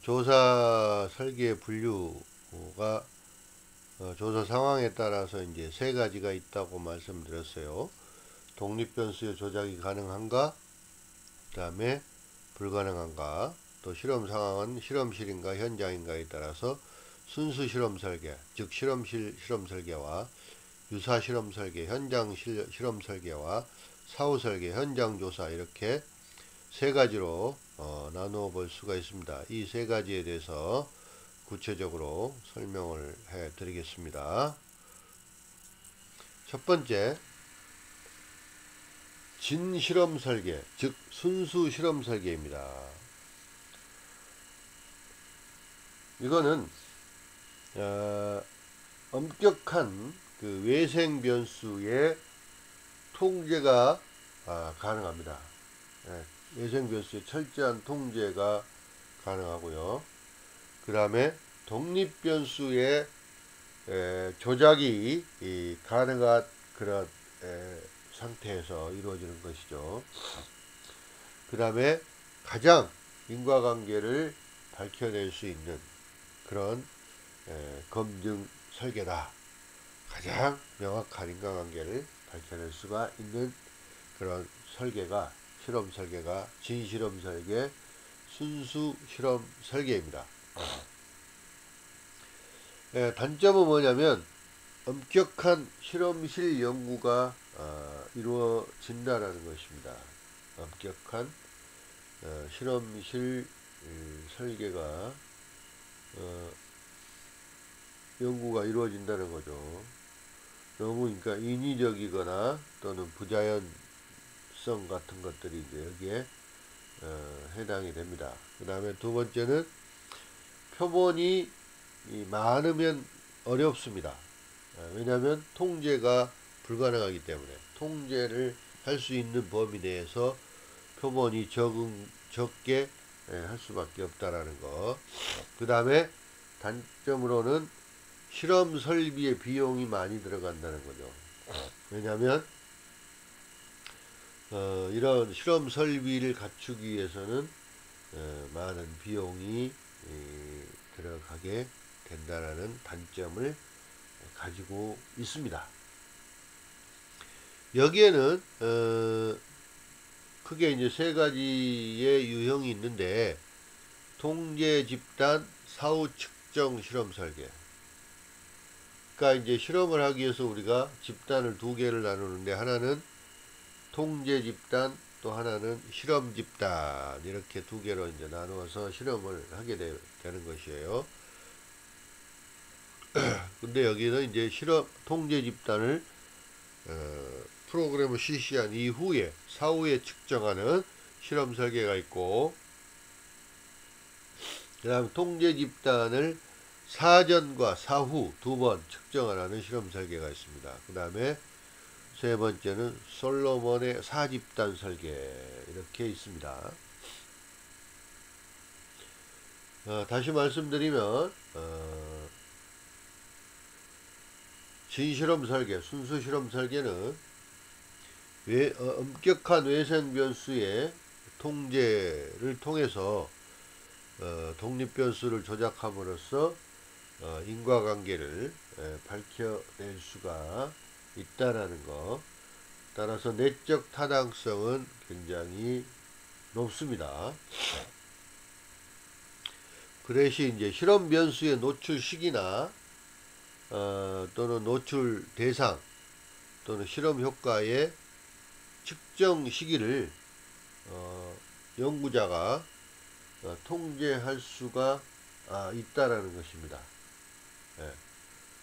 조사 설계 분류가 조사 상황에 따라서 이제 세 가지가 있다고 말씀드렸어요. 독립변수의 조작이 가능한가, 그 다음에 불가능한가, 또 실험 상황은 실험실인가 현장인가에 따라서 순수 실험 설계, 즉 실험실 실험 설계와 유사 실험 설계, 현장 실험 설계와 사후 설계, 현장 조사, 이렇게 세 가지로 나누어 볼 수가 있습니다. 이 세 가지에 대해서 구체적으로 설명을 해 드리겠습니다. 첫 번째, 진실험 설계, 즉 순수 실험 설계입니다. 이거는 엄격한 그 외생 변수의 통제가 가능합니다. 외생 변수의 철저한 통제가 가능하고요. 그 다음에 독립 변수의 조작이 가능한 그런 상태에서 이루어지는 것이죠. 그 다음에 가장 인과관계를 밝혀낼 수 있는 그런 검증 설계다. 가장 명확한 인과관계를 밝혀낼 수가 있는 그런 설계가, 실험 설계가 진실험 설계, 순수 실험 설계입니다. 단점은 뭐냐면 엄격한 실험실 연구가 이루어진다라는 것입니다. 엄격한 실험실 설계가 연구가 이루어진다는 거죠. 너무 그러니까 인위적이거나 또는 부자연성 같은 것들이 이제 여기에 해당이 됩니다. 그 다음에 두 번째는 표본이 많으면 어렵습니다. 왜냐하면 통제가 불가능하기 때문에 통제를 할 수 있는 범위 내에서 표본이 적게 할 수밖에 없다라는 거. 그 다음에 단점으로는 실험 설비의 비용이 많이 들어간다는 거죠. 왜냐하면 이런 실험 설비를 갖추기 위해서는 많은 비용이 들어가게 된다라는 단점을 가지고 있습니다. 여기에는 크게 이제 세 가지의 유형이 있는데, 통제 집단, 사후 측정 실험 설계. 그러니까 이제 실험을 하기 위해서 우리가 집단을 두 개를 나누는데, 하나는 통제 집단, 또 하나는 실험 집단, 이렇게 두 개로 이제 나누어서 실험을 하게 되는 것이에요. 근데 여기는 이제 실험 통제 집단을 프로그램을 실시한 이후에 사후에 측정하는 실험 설계가 있고, 그 다음 통제 집단을 사전과 사후 두 번 측정하는 실험 설계가 있습니다. 그 다음에 세 번째는 솔로몬의 사집단 설계, 이렇게 있습니다. 다시 말씀드리면 진실험 설계, 순수 실험 설계는 엄격한 외생 변수의 통제를 통해서 독립 변수를 조작함으로써 인과관계를 밝혀낼 수가 있다라는 것. 따라서 내적 타당성은 굉장히 높습니다. 그 대신 이제 실험 변수의 노출 시기나 또는 노출 대상 또는 실험 효과의 측정 시기를 연구자가 통제할 수가 있다라는 것입니다.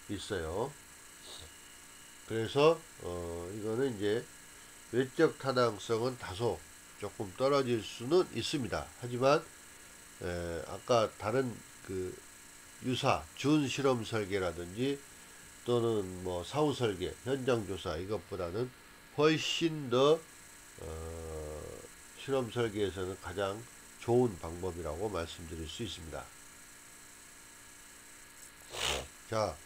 있어요. 그래서 이거는 이제 외적 타당성은 다소 조금 떨어질 수는 있습니다. 하지만 아까 다른 그 유사 준 실험 설계라든지 또는 뭐 사후 설계, 현장 조사, 이것보다는 훨씬 더 실험 설계에서는 가장 좋은 방법이라고 말씀드릴 수 있습니다. 자,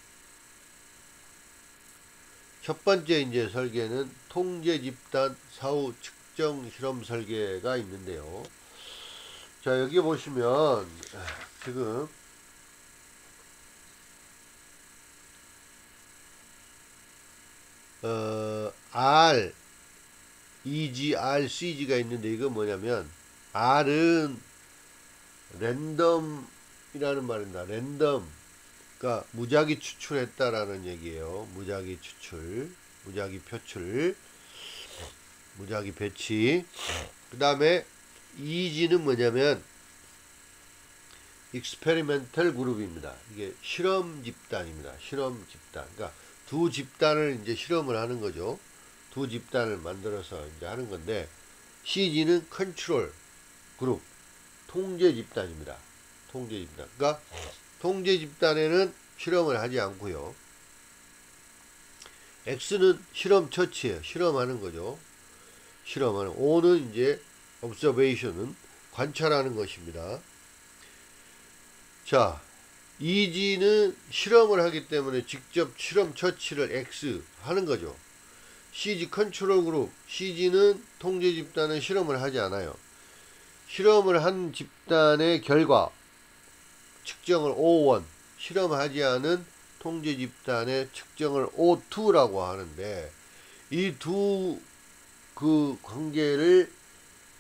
첫 번째 이제 설계는 통제 집단 사후 측정 실험 설계가 있는데요. 자, 여기 보시면 지금 R, EG, R, CG가 있는데 이건 뭐냐면 R은 랜덤이라는 말입니다. 랜덤, 그러니까 무작위 추출했다라는 얘기예요. 무작위 추출, 무작위 표출, 무작위 배치. 그 다음에 EG는 뭐냐면 익스페리멘털 그룹입니다. 이게 실험 집단입니다. 실험 집단. 그러니까 두 집단을 이제 실험을 하는 거죠. 두 집단을 만들어서 이제 하는 건데, CG는 컨트롤 그룹, 통제 집단입니다. 통제 집단. 그러니까 통제 집단에는 실험을 하지 않고요. X는 실험 처치예요. 실험하는 거죠. 실험하는. O는 이제 observation은 관찰하는 것입니다. 자, EG는 실험을 하기 때문에 직접 실험 처치를 X 하는 거죠. CG 컨트롤 그룹, CG는 통제 집단은 실험을 하지 않아요. 실험을 한 집단의 결과 측정을 O1, 실험하지 않은 통제 집단의 측정을 O2라고 하는데, 이 두 그 관계를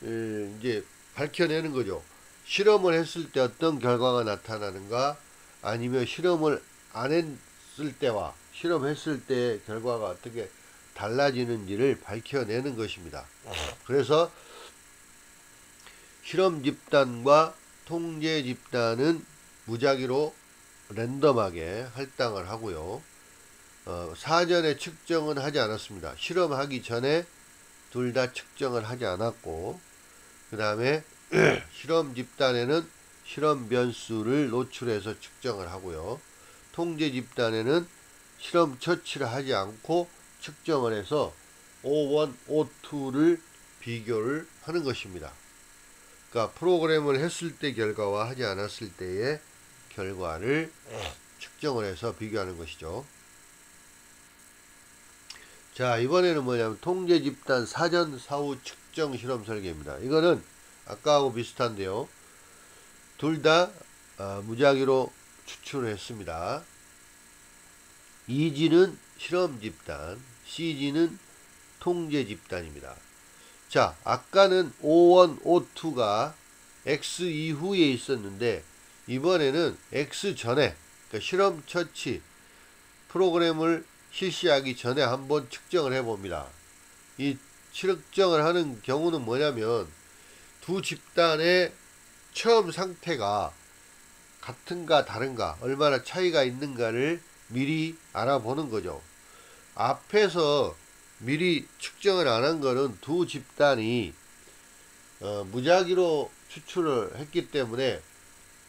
이제 밝혀내는 거죠. 실험을 했을 때 어떤 결과가 나타나는가, 아니면 실험을 안 했을 때와 실험했을 때의 결과가 어떻게 달라지는지를 밝혀내는 것입니다. 그래서 실험 집단과 통제 집단은 무작위로 랜덤하게 할당을 하고요. 사전에 측정은 하지 않았습니다. 실험하기 전에 둘 다 측정을 하지 않았고, 그 다음에 실험 집단에는 실험 변수를 노출해서 측정을 하고요. 통제 집단에는 실험 처치를 하지 않고 측정을 해서 O1, O2를 비교를 하는 것입니다. 그러니까 프로그램을 했을 때 결과와 하지 않았을 때의 결과를 측정을 해서 비교하는 것이죠. 자, 이번에는 뭐냐면 통제 집단 사전 사후 측정 실험 설계입니다. 이거는 아까하고 비슷한데요. 둘 다 무작위로 추출을 했습니다. EG는 실험 집단, CG는 통제 집단입니다. 자, 아까는 O1, O2가 X 이후에 있었는데, 이번에는 X 전에, 그러니까 실험 처치 프로그램을 실시하기 전에 한번 측정을 해봅니다. 이 측정을 하는 경우는 뭐냐면, 두 집단의 처음 상태가 같은가 다른가, 얼마나 차이가 있는가를 미리 알아보는 거죠. 앞에서 미리 측정을 안 한 거는 두 집단이 무작위로 추출을 했기 때문에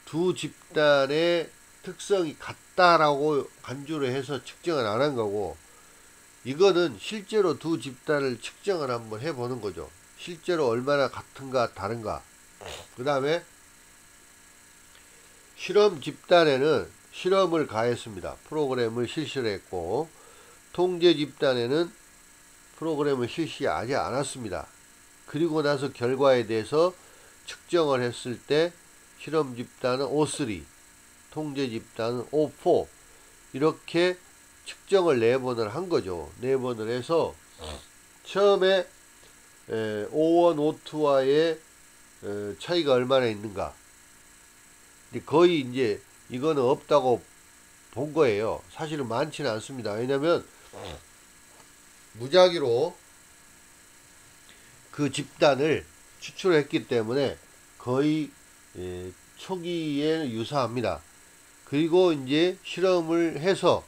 두 집단의 특성이 같다라고 간주를 해서 측정을 안 한 거고, 이거는 실제로 두 집단을 측정을 한번 해보는 거죠. 실제로 얼마나 같은가 다른가. 그 다음에 실험 집단에는 실험을 가했습니다. 프로그램을 실시를 했고, 통제 집단에는 프로그램을 실시하지 않았습니다. 그리고 나서 결과에 대해서 측정을 했을 때 실험 집단은 O3, 통제 집단은 O4, 이렇게 측정을 4번을 한 거죠. 4번을 해서 처음에 O1, O2와의 차이가 얼마나 있는가. 거의 이제 이거는 없다고 본 거예요. 사실은 많지는 않습니다. 왜냐면 무작위로 그 집단을 추출했기 때문에 거의 초기에 유사합니다. 그리고 이제 실험을 해서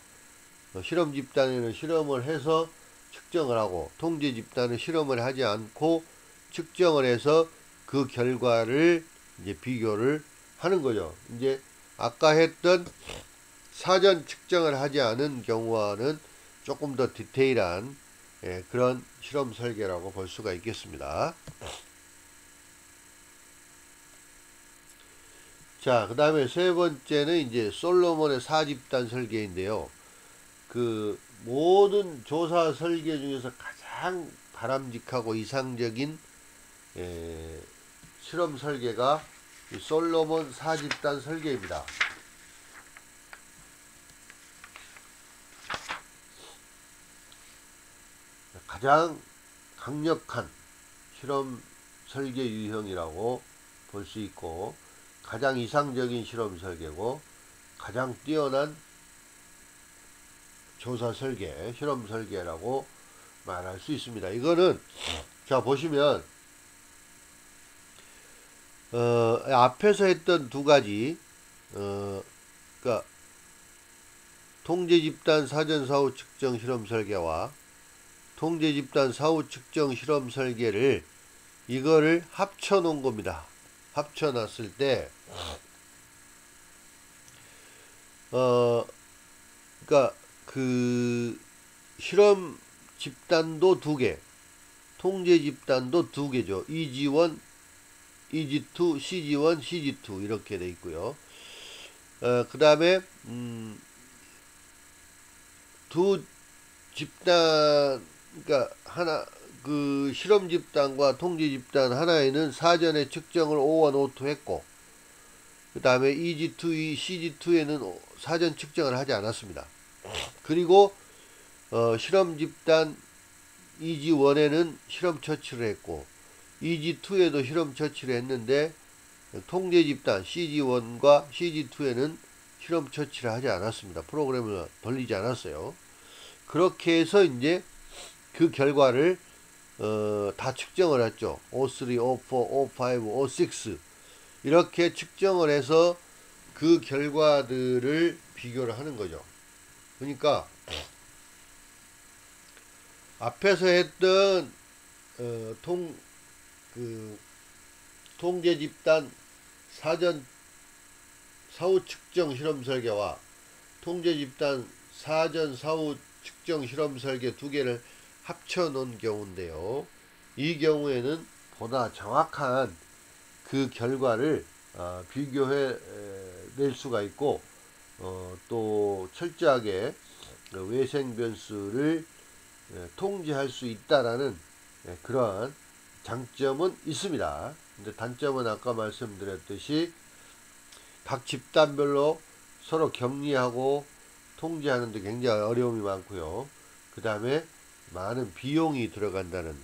실험 집단에는 실험을 해서 측정을 하고, 통제 집단은 실험을 하지 않고 측정을 해서 그 결과를 이제 비교를 하는 거죠. 이제 아까 했던 사전 측정을 하지 않은 경우와는 조금 더 디테일한 그런 실험 설계라고 볼 수가 있겠습니다. 자, 그 다음에 세 번째는 이제 솔로몬의 4집단 설계인데요. 그 모든 조사 설계 중에서 가장 바람직하고 이상적인 실험 설계가 이 솔로몬 4집단 설계입니다. 가장 강력한 실험 설계 유형이라고 볼 수 있고, 가장 이상적인 실험 설계고, 가장 뛰어난 조사 설계, 실험 설계라고 말할 수 있습니다. 이거는 자 보시면 앞에서 했던 두 가지 그러니까 통제 집단 사전 사후 측정 실험 설계와 통제 집단 사후 측정 실험 설계를 이거를 합쳐 놓은 겁니다. 합쳐 놨을 때 그러니까 그 실험 집단도 두 개, 통제 집단도 두 개죠. EG1, EG2, CG1, CG2 이렇게 돼 있고요. 그 다음에 두 집단, 그러니까 하나 그 실험 집단과 통제 집단 하나에는 사전에 측정을 O1, O2 했고, 그 다음에 EG2, CG2에는 사전 측정을 하지 않았습니다. 그리고 실험 집단 EG1에는 실험 처치를 했고, EG2에도 실험 처치를 했는데, 통제 집단 CG1과 CG2에는 실험 처치를 하지 않았습니다. 프로그램을 돌리지 않았어요. 그렇게 해서 이제 그 결과를 다 측정을 했죠. O3, O4, O5, O6 이렇게 측정을 해서 그 결과들을 비교를 하는 거죠. 그러니까 앞에서 했던 통제 집단 사전 사후 측정 실험 설계와 통제 집단 사전 사후 측정 실험 설계 두 개를 합쳐 놓은 경우인데요. 이 경우에는 보다 정확한 그 결과를 비교해 낼 수가 있고, 또 철저하게 외생 변수를 통제할 수 있다라는 그러한 장점은 있습니다. 근데 단점은 아까 말씀드렸듯이 각 집단별로 서로 격리하고 통제하는 데 굉장히 어려움이 많고요. 그 다음에 많은 비용이 들어간다는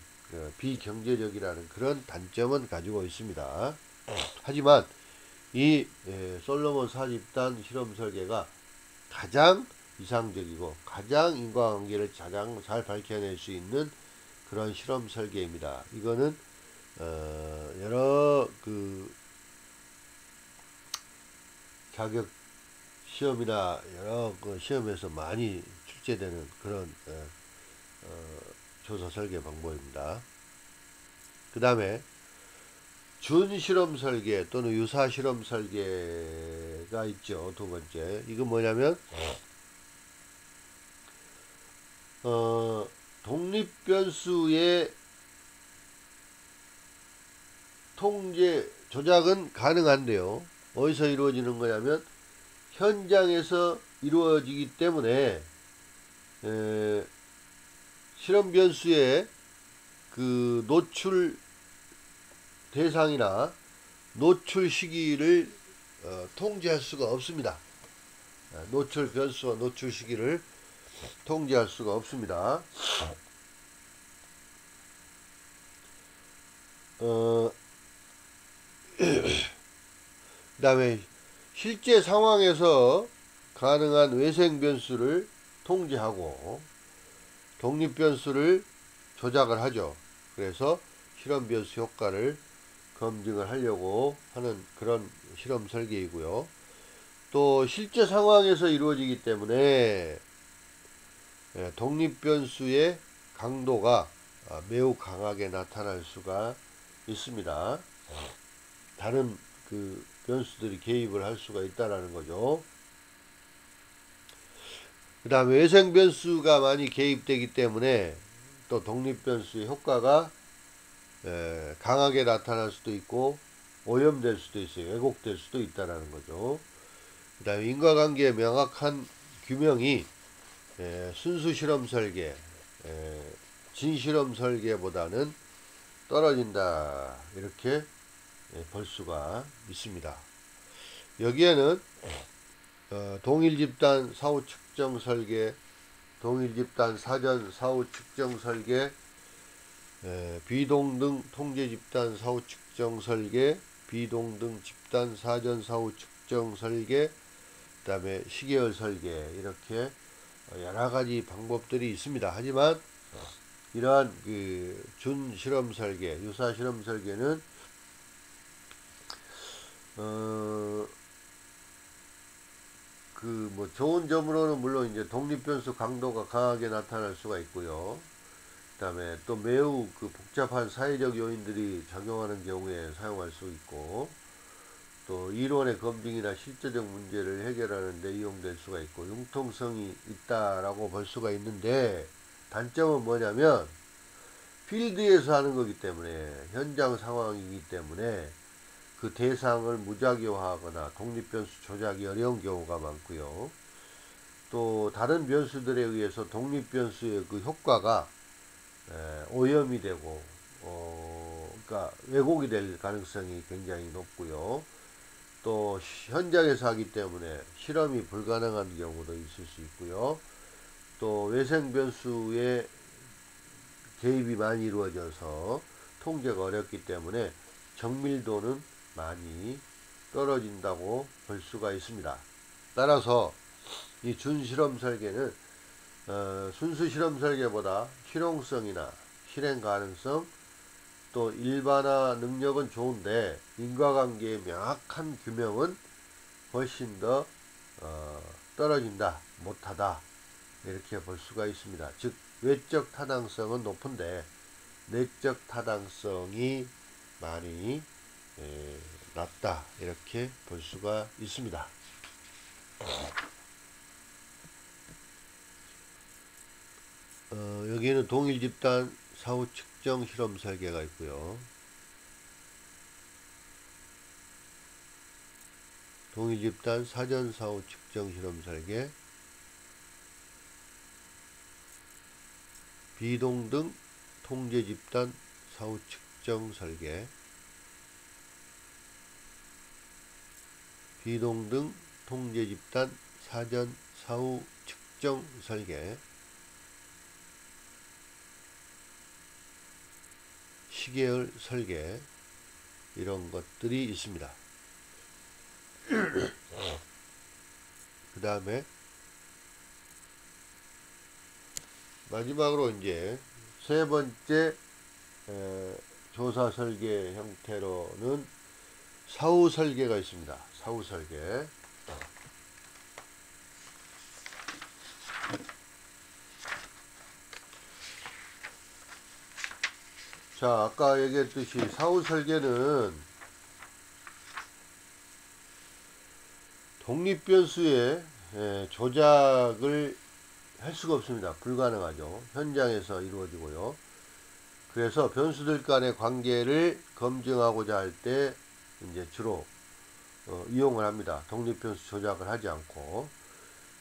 비경제적이라는 그런 단점은 가지고 있습니다. 하지만 이 솔로몬 4집단 실험 설계가 가장 이상적이고 가장 인과관계를 가장 잘 밝혀낼 수 있는 그런 실험 설계입니다. 이거는 여러 그 자격 시험이나 여러 그 시험에서 많이 출제되는 그런 조사 설계 방법입니다. 그 다음에 준실험 설계 또는 유사 실험 설계가 있죠. 두 번째, 이건 뭐냐면 독립 변수의 통제 조작은 가능한데요. 어디서 이루어지는 거냐면 현장에서 이루어지기 때문에 실험 변수의 그 노출 대상이나 노출 시기를 통제할 수가 없습니다. 노출 변수와 노출 시기를 통제할 수가 없습니다. 그 다음에 실제 상황에서 가능한 외생 변수를 통제하고 독립 변수를 조작을 하죠. 그래서 실험 변수 효과를 검증을 하려고 하는 그런 실험 설계이고요. 또 실제 상황에서 이루어지기 때문에 독립 변수의 강도가 매우 강하게 나타날 수가 있습니다. 다른 그 변수들이 개입을 할 수가 있다라는 거죠. 그 다음에 외생 변수가 많이 개입되기 때문에 또 독립 변수의 효과가 강하게 나타날 수도 있고 오염될 수도 있어요. 왜곡될 수도 있다라는 거죠. 그 다음에 인과관계의 명확한 규명이 순수 실험 설계, 진실험 설계보다는 떨어진다. 이렇게 볼 수가 있습니다. 여기에는 동일 집단 사후 측정 설계, 동일 집단 사전 사후 측정 설계, 비동등 통제 집단 사후 측정 설계, 비동등 집단 사전 사후 측정 설계, 그 다음에 시계열 설계, 이렇게 여러 가지 방법들이 있습니다. 하지만 이러한 그 준실험 설계, 유사 실험 설계는 그 뭐 좋은 점으로는 물론 이제 독립 변수 강도가 강하게 나타날 수가 있고요. 그다음에 또 매우 그 복잡한 사회적 요인들이 작용하는 경우에 사용할 수 있고, 또 이론의 검증이나 실제적 문제를 해결하는 데 이용될 수가 있고, 융통성이 있다라고 볼 수가 있는데, 단점은 뭐냐면 필드에서 하는 거기 때문에, 현장 상황이기 때문에 그 대상을 무작위화하거나 독립 변수 조작이 어려운 경우가 많고요. 또 다른 변수들에 의해서 독립 변수의 그 효과가 오염이 되고 그러니까 왜곡이 될 가능성이 굉장히 높고요. 또 현장에서 하기 때문에 실험이 불가능한 경우도 있을 수 있고요. 또 외생 변수의 개입이 많이 이루어져서 통제가 어렵기 때문에 정밀도는 많이 떨어진다고 볼 수가 있습니다. 따라서 이 준실험 설계는 순수 실험 설계보다 실용성이나 실행 가능성, 또 일반화 능력은 좋은데 인과관계의 명확한 규명은 훨씬 더 떨어진다, 못하다, 이렇게 볼 수가 있습니다. 즉 외적 타당성은 높은데 내적 타당성이 많이 낮다, 이렇게 볼 수가 있습니다. 여기에는 동일 집단 사후 측정 실험 설계가 있고요. 동일 집단 사전 사후 측정 실험 설계, 비동등 통제 집단 사후 측정 설계, 비동등 통제 집단 사전 사후 측정 설계, 시계열 설계, 이런 것들이 있습니다. 그 다음에 마지막으로 이제 세 번째 조사 설계 형태로는 사후 설계가 있습니다. 사후 설계. 자, 아까 얘기했듯이 사후 설계는 독립 변수의 조작을 할 수가 없습니다. 불가능하죠. 현장에서 이루어지고요. 그래서 변수들 간의 관계를 검증하고자 할 때 이제 주로 이용을 합니다. 독립 변수 조작을 하지 않고.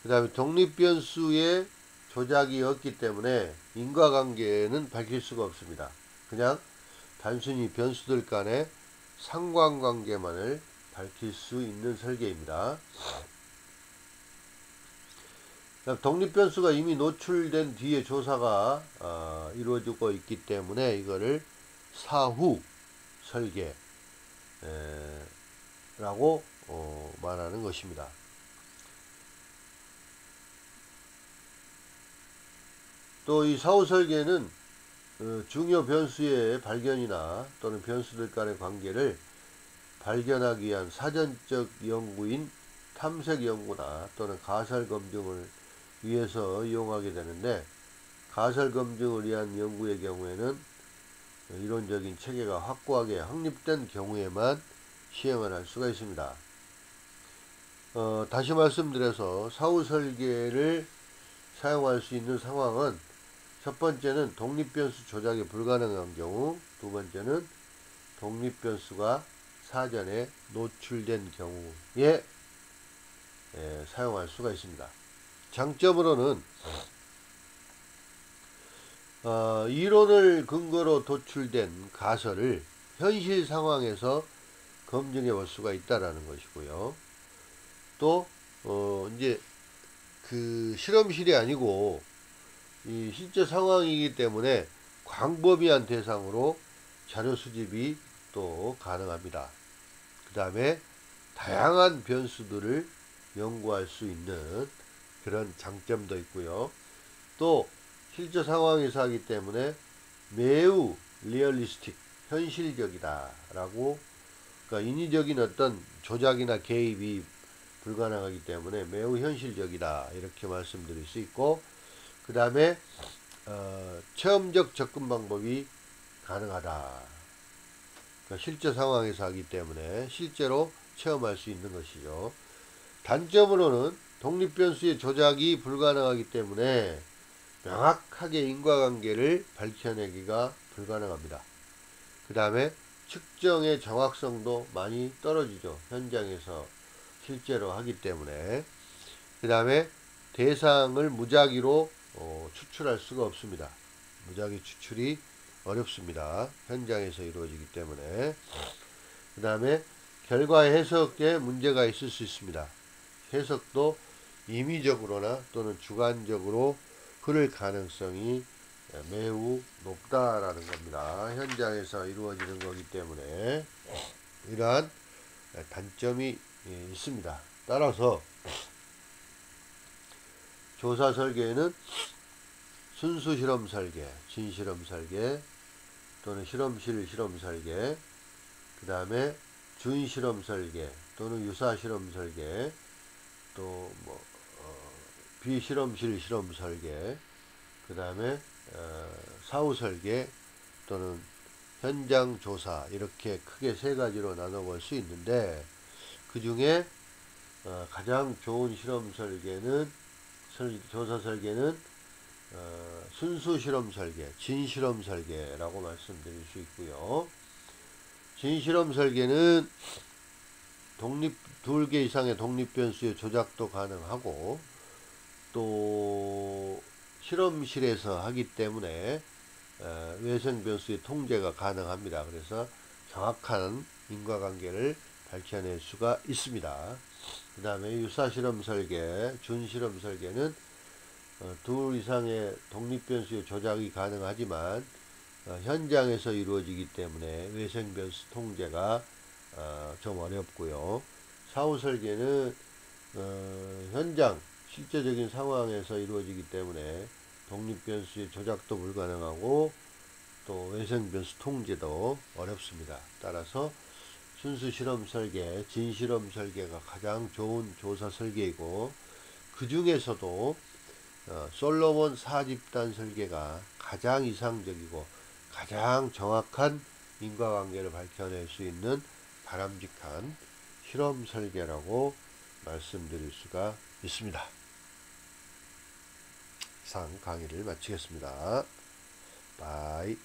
그 다음에 독립 변수의 조작이 없기 때문에 인과관계는 밝힐 수가 없습니다. 그냥 단순히 변수들 간의 상관관계만을 밝힐 수 있는 설계입니다. 독립 변수가 이미 노출된 뒤에 조사가 이루어지고 있기 때문에 이거를 사후 설계라고 말하는 것입니다. 또 이 사후 설계는 중요 변수의 발견이나 또는 변수들 간의 관계를 발견하기 위한 사전적 연구인 탐색 연구나 또는 가설 검증을 위해서 이용하게 되는데, 가설 검증을 위한 연구의 경우에는 이론적인 체계가 확고하게 확립된 경우에만 시행을 할 수가 있습니다. 다시 말씀드려서 사후 설계를 사용할 수 있는 상황은, 첫 번째는 독립 변수 조작이 불가능한 경우, 두 번째는 독립 변수가 사전에 노출된 경우에 사용할 수가 있습니다. 장점으로는 이론을 근거로 도출된 가설을 현실 상황에서 검증해 볼 수가 있다라는 것이고요. 또 이제 그 실험실이 아니고 이 실제 상황이기 때문에 광범위한 대상으로 자료 수집이 또 가능합니다. 그 다음에 다양한 변수들을 연구할 수 있는 그런 장점도 있고요. 또 실제 상황에서 하기 때문에 매우 리얼리스틱, 현실적이다 라고, 그러니까 인위적인 어떤 조작이나 개입이 불가능하기 때문에 매우 현실적이다 이렇게 말씀드릴 수 있고, 그 다음에 체험적 접근 방법이 가능하다. 그러니까 실제 상황에서 하기 때문에 실제로 체험할 수 있는 것이죠. 단점으로는 독립변수의 조작이 불가능하기 때문에 명확하게 인과관계를 밝혀내기가 불가능합니다. 그 다음에 측정의 정확성도 많이 떨어지죠. 현장에서 실제로 하기 때문에. 그 다음에 대상을 무작위로 추출할 수가 없습니다. 무작위 추출이 어렵습니다. 현장에서 이루어지기 때문에. 그 다음에 결과 해석에 문제가 있을 수 있습니다. 해석도 임의적으로나 또는 주관적으로 그럴 가능성이 매우 높다라는 겁니다. 현장에서 이루어지는 거기 때문에 이러한 단점이 있습니다. 따라서 조사 설계에는 순수 실험 설계, 진실험 설계 또는 실험실 실험 설계, 그 다음에 준실험 설계 또는 유사 실험 설계, 또 뭐 비실험실 실험 설계, 그 다음에 사후 설계 또는 현장 조사, 이렇게 크게 세 가지로 나눠볼 수 있는데, 그 중에 가장 좋은 실험 설계는 조사 설계는 순수 실험 설계, 진실험 설계라고 말씀드릴 수 있고요. 진실험 설계는 두 개 이상의 독립 변수의 조작도 가능하고, 또 실험실에서 하기 때문에 외생 변수의 통제가 가능합니다. 그래서 정확한 인과관계를 밝혀낼 수가 있습니다. 그 다음에 유사 실험 설계, 준실험 설계는 둘 이상의 독립 변수의 조작이 가능하지만 현장에서 이루어지기 때문에 외생 변수 통제가 좀 어렵고요. 사후 설계는 현장 실제적인 상황에서 이루어지기 때문에 독립 변수의 조작도 불가능하고 또 외생 변수 통제도 어렵습니다. 따라서 순수 실험 설계, 진실험 설계가 가장 좋은 조사 설계이고, 그 중에서도 솔로몬 4집단 설계가 가장 이상적이고 가장 정확한 인과관계를 밝혀낼 수 있는 바람직한 실험 설계라고 말씀드릴 수가 있습니다. 이상 강의를 마치겠습니다. 바이.